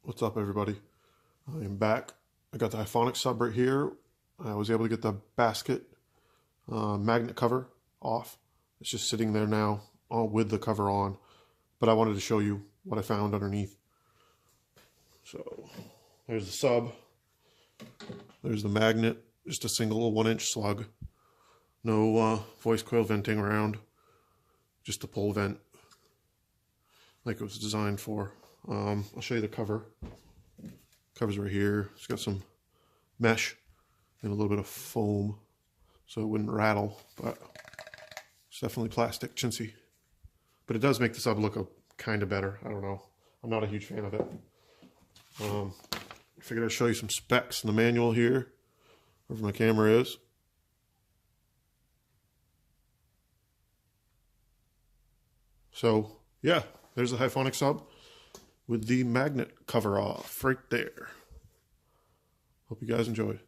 What's up, everybody? I am back. I got the Hifonics sub right here. I was able to get the basket magnet cover off. It's just sitting there now, all with the cover on. But I wanted to show you what I found underneath. So there's the sub. There's the magnet. Just a single 1-inch slug. No voice coil venting around. Just a pole vent, like it was designed for. I'll show you the cover. Cover's right here. It's got some mesh and a little bit of foam so it wouldn't rattle, but it's definitely plastic, chintzy. But it does make the sub look kind of better. I don't know. I'm not a huge fan of it. I figured I'd show you some specs in the manual here, wherever my camera is. So, yeah, there's the Hifonics sub with the magnet cover off right there. Hope you guys enjoyed.